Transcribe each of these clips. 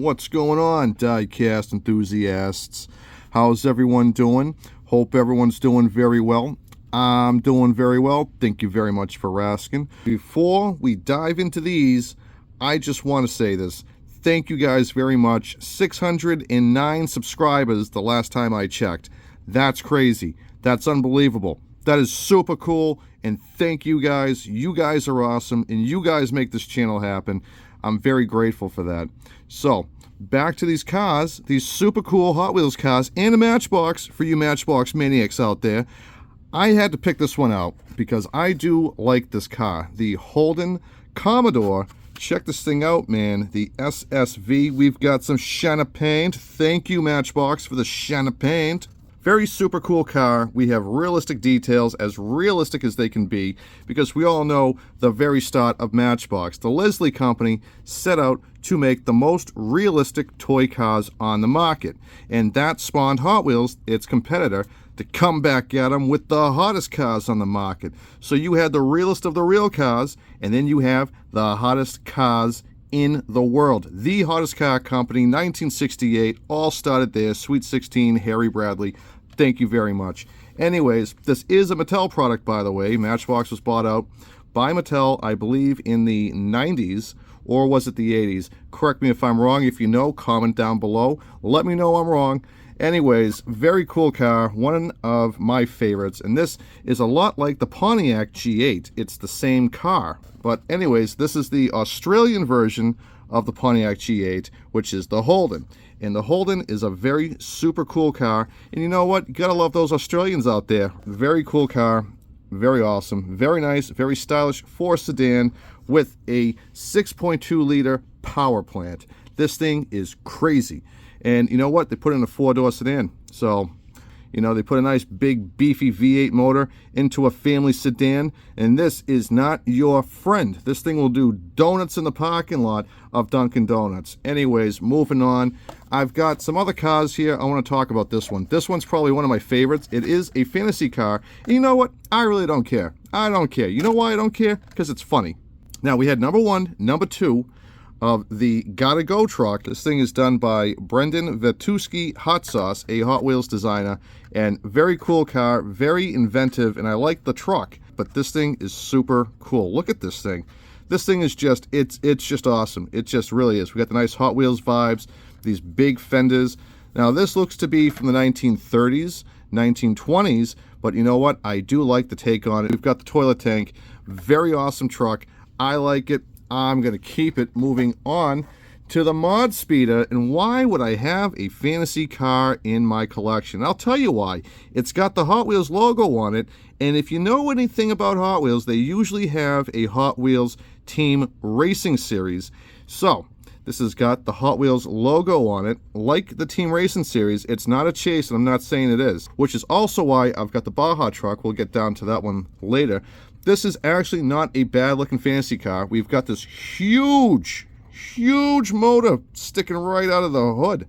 What's going on, diecast enthusiasts? How's everyone doing? Hope everyone's doing very well. I'm doing very well. Thank you very much for asking. Before we dive into these, I just want to say this. Thank you guys very much. 609 subscribers the last time I checked. That's crazy. That's unbelievable. That is super cool, and thank you guys. You guys are awesome, and you guys make this channel happen. I'm very grateful for that. So, back to these cars, these super cool Hot Wheels cars, and a Matchbox for you Matchbox maniacs out there. I had to pick this one out because I do like this car. The Holden Commodore. Check this thing out, man. The SSV. We've got some Shana paint. Thank you, Matchbox, for the Shana paint. Very super cool car. We have realistic details, as realistic as they can be, because we all know the very start of Matchbox. The Leslie Company set out to make the most realistic toy cars on the market, and that spawned Hot Wheels, its competitor, to come back at them with the hottest cars on the market. So you had the realest of the real cars, and then you have the hottest cars in the world. The Hottest Car Company, 1968, all started there. Sweet 16, Harry Bradley. Thank you very much. Anyways, this is a Mattel product, by the way. Matchbox was bought out by Mattel, I believe, in the 90s, or was it the 80s? Correct me if I'm wrong. If you know, comment down below. Let me know I'm wrong. Anyways, very cool car, one of my favorites, and this is a lot like the Pontiac G8. It's the same car. But anyways, this is the Australian version of the Pontiac G8, which is the Holden. And the Holden is a very super cool car. And you know what? You gotta love those Australians out there. Very cool car, very awesome, very nice, very stylish for sedan with a 6.2 liter power plant. This thing is crazy. And you know what? They put it in a 4-door sedan. So, you know, they put a nice big beefy V8 motor into a family sedan, and this is not your friend. This thing will do donuts in the parking lot of Dunkin' Donuts. Anyways, moving on. I've got some other cars here. I want to talk about this one. This one's probably one of my favorites. It is a fantasy car. And you know what? I really don't care. I don't care. You know why I don't care? Because it's funny. Now, we had number 1, number 2, of the Gotta Go truck. This thing is done by Brendan Vetusky Hot Sauce, a Hot Wheels designer, and very cool car, very inventive, and I like the truck, but this thing is super cool. Look at this thing. This thing is just, it's just awesome. It just really is. We got the nice Hot Wheels vibes, these big fenders. Now this looks to be from the 1930s, 1920s, but you know what? I do like the take on it. We've got the toilet tank. Very awesome truck. I like it. I'm going to keep it. Moving on to the Mod Speeder. And why would I have a fantasy car in my collection? I'll tell you why. It's got the Hot Wheels logo on it. And if you know anything about Hot Wheels, they usually have a Hot Wheels Team Racing Series. So this has got the Hot Wheels logo on it. Like the Team Racing Series, it's not a chase, and I'm not saying it is. Which is also why I've got the Baja truck. We'll get down to that one later. This is actually not a bad-looking fantasy car. We've got this huge motor sticking right out of the hood.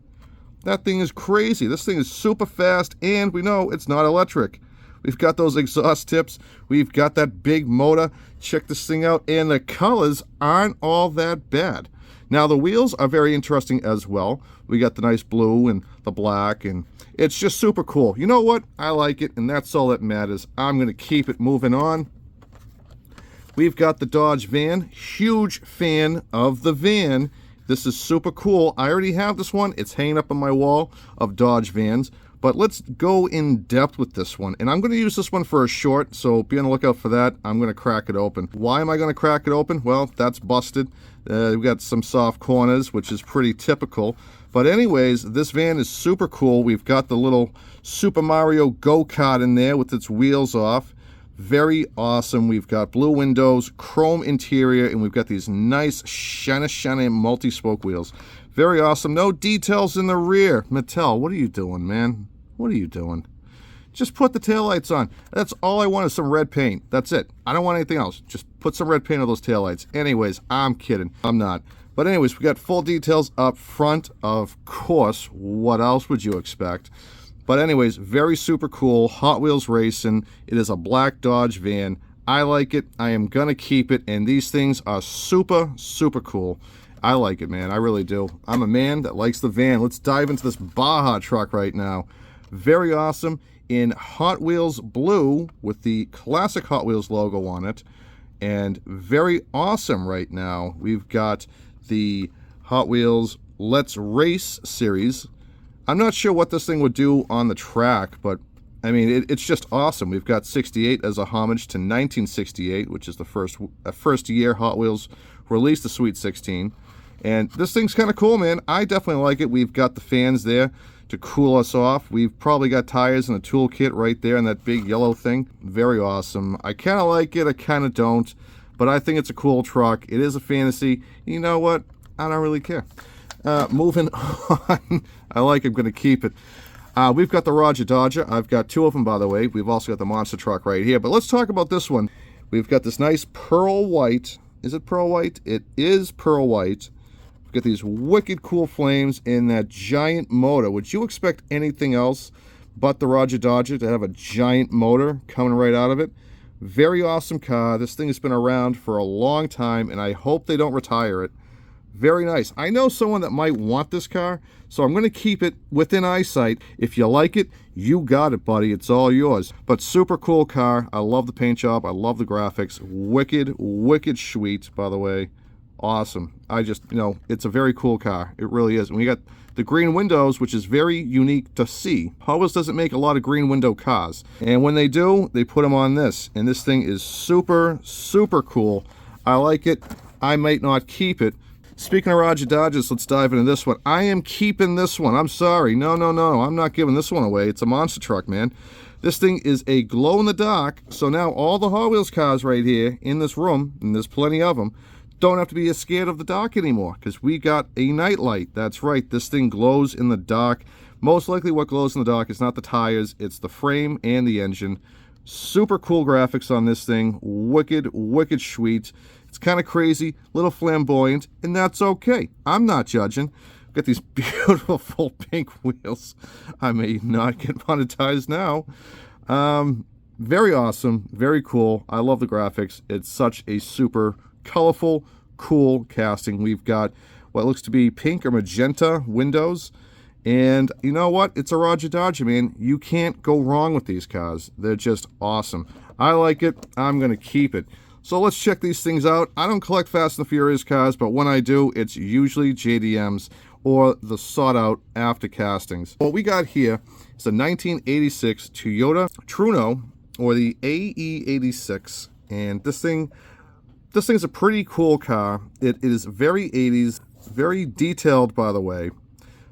That thing is crazy. This thing is super fast, and we know it's not electric. We've got those exhaust tips. We've got that big motor. Check this thing out, and the colors aren't all that bad. Now, the wheels are very interesting as well. We got the nice blue and the black, and it's just super cool. You know what? I like it, and that's all that matters. I'm going to keep it moving on. We've got the Dodge van. Huge fan of the van. This is super cool. I already have this one. It's hanging up on my wall of Dodge vans. But let's go in depth with this one. And I'm going to use this one for a short, so be on the lookout for that. I'm going to crack it open. Why am I going to crack it open? Well, that's busted. We've got some soft corners, which is pretty typical. But anyways, this van is super cool. We've got the little Super Mario go-kart in there with its wheels off. Very awesome. We've got blue windows, chrome interior, and we've got these nice shiny multi-spoke wheels. Very awesome. No details in the rear. Mattel, what are you doing, man? What are you doing? Just put the taillights on. That's all I want is some red paint. That's it. I don't want anything else. Just put some red paint on those taillights. Anyways, I'm kidding. I'm not. But anyways, we got full details up front. Of course, what else would you expect? But anyways, very super cool. Hot Wheels Racing. It is a black Dodge van. I like it. I am going to keep it. And these things are super, super cool. I like it, man. I really do. I'm a man that likes the van. Let's dive into this Baja truck right now. Very awesome in Hot Wheels blue with the classic Hot Wheels logo on it. And very awesome right now. We've got the Hot Wheels Let's Race series. I'm not sure what this thing would do on the track, but I mean, it's just awesome. We've got 68 as a homage to 1968, which is the first year Hot Wheels released the Sweet 16. And this thing's kind of cool, man. I definitely like it. We've got the fans there to cool us off. We've probably got tires and a toolkit right there in that big yellow thing. Very awesome. I kind of like it. I kind of don't. But I think it's a cool truck. It is a fantasy. You know what? I don't really care. Moving on. I like it. I'm going to keep it. We've got the Roger Dodger. I've got two of them, by the way. We've also got the monster truck right here. But let's talk about this one. We've got this nice pearl white. Is it pearl white? It is pearl white. We've got these wicked cool flames in that giant motor. Would you expect anything else but the Roger Dodger to have a giant motor coming right out of it? Very awesome car. This thing has been around for a long time, and I hope they don't retire it. Very nice. I know someone that might want this car, so I'm going to keep it within eyesight. If you like it, you got it, buddy. It's all yours. But super cool car. I love the paint job. I love the graphics. Wicked, wicked sweet, by the way. Awesome. I just, it's a very cool car. It really is. And we got the green windows, which is very unique to see. Hot Wheels doesn't make a lot of green window cars. And when they do, they put them on this. And this thing is super, super cool. I like it. I might not keep it. Speaking of Roger Dodgers, let's dive into this one. I am keeping this one. I'm sorry. No. I'm not giving this one away. It's a monster truck, man. This thing is a glow-in-the-dark, so now all the Hot Wheels cars right here in this room, and there's plenty of them, don't have to be as scared of the dark anymore, because we got a night light. That's right. This thing glows in the dark. Most likely what glows in the dark is not the tires, it's the frame and the engine. Super cool graphics on this thing. Wicked, wicked sweet. It's kind of crazy, a little flamboyant, and that's okay. I'm not judging. Got these beautiful pink wheels. I may not get monetized now. Very awesome, very cool. I love the graphics. It's such a super colorful, cool casting. We've got what looks to be pink or magenta windows. And you know what? It's a Roger Dodger, man. You can't go wrong with these cars. They're just awesome. I like it. I'm going to keep it. So let's check these things out. I don't collect Fast and the Furious cars, but when I do, it's usually JDMs or the sought-out after castings. What we got here is a 1986 Toyota Truno, or the AE86, and this thing's a pretty cool car. It is very 80s, very detailed, by the way.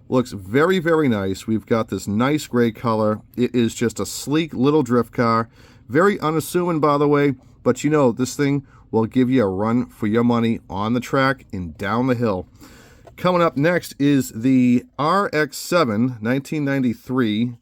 Looks very, very nice. We've got this nice gray color. It is just a sleek little drift car. Very unassuming, by the way. But this thing will give you a run for your money on the track and down the hill. Coming up next is the RX-7 1993.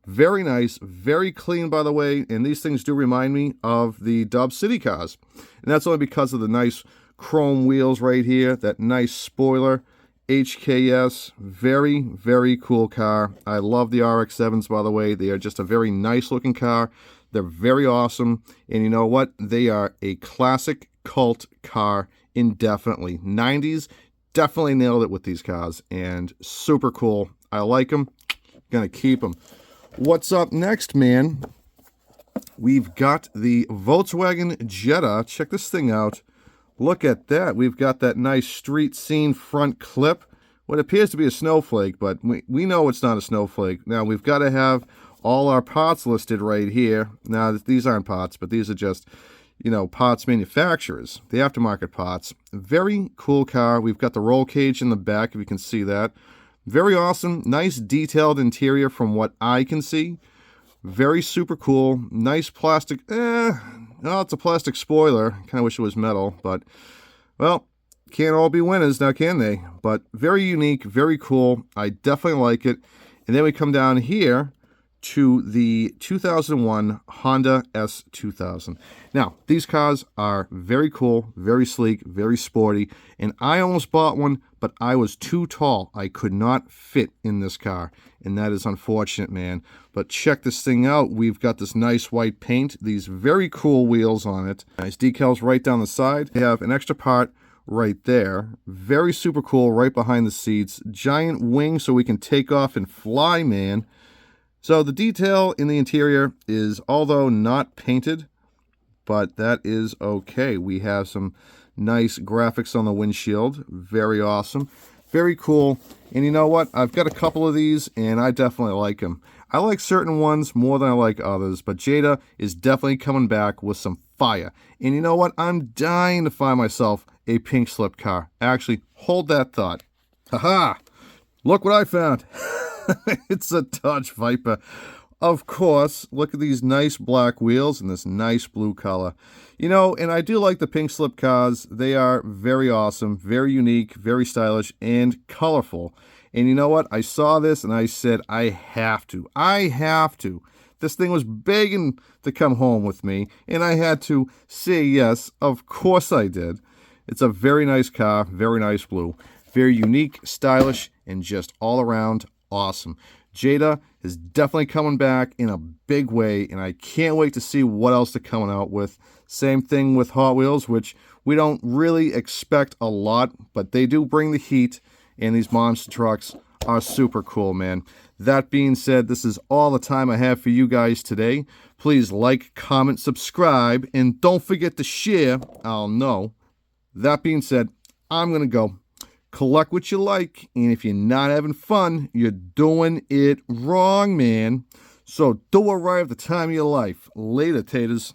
Very nice, very clean, by the way. And these things do remind me of the Dub City cars. And that's only because of the nice chrome wheels right here, that nice spoiler. HKS, very, very cool car. I love the RX-7s, by the way. They are just a very nice looking car. They're very awesome, and you know what? They are a classic cult car indefinitely. 90s, definitely nailed it with these cars, and super cool. I like them. Gonna keep them. What's up next, man? We've got the Volkswagen Jetta. Check this thing out. Look at that. We've got that nice street scene front clip. What appears to be a snowflake, but we know it's not a snowflake. Now, we've got to have all our parts listed right here. Now, these aren't parts, but these are just, parts manufacturers, the aftermarket parts. Very cool car. We've got the roll cage in the back, if you can see that. Very awesome. Nice detailed interior from what I can see. Very super cool. Nice plastic. It's a plastic spoiler. Kind of wish it was metal, but, well, can't all be winners now, can they? But very unique, very cool. I definitely like it. And then we come down here to the 2001 Honda S2000. Now, these cars are very cool, very sleek, very sporty, and I almost bought one, but I was too tall. I could not fit in this car, and that is unfortunate, man. But check this thing out. We've got this nice white paint, these very cool wheels on it, nice decals right down the side. They have an extra part right there. Very super cool, right behind the seats. Giant wing so we can take off and fly, man. So the detail in the interior is, although not painted, but that is okay. We have some nice graphics on the windshield. Very awesome. Very cool. And you know what? I've got a couple of these, and I definitely like them. I like certain ones more than I like others, but Jada is definitely coming back with some fire. And you know what? I'm dying to find myself a pink slip car. Actually, hold that thought. Haha! Look what I found. It's a Dodge Viper. Of course, look at these nice black wheels and this nice blue color. You know, and I do like the pink slip cars. They are very awesome, very unique, very stylish, and colorful. And you know what? I saw this and I said, I have to. I have to. This thing was begging to come home with me, and I had to say yes. Of course I did. It's a very nice car, very nice blue. Very unique, stylish, and just all around awesome. Jada is definitely coming back in a big way, and I can't wait to see what else they're coming out with. Same thing with Hot Wheels, which we don't really expect a lot, but they do bring the heat, and these monster trucks are super cool, man. That being said, this is all the time I have for you guys today. Please like, comment, subscribe, and don't forget to share. I'll know. That being said, I'm going to go. Collect what you like, and if you're not having fun, you're doing it wrong, man. So do it right at the time of your life. Later, taters.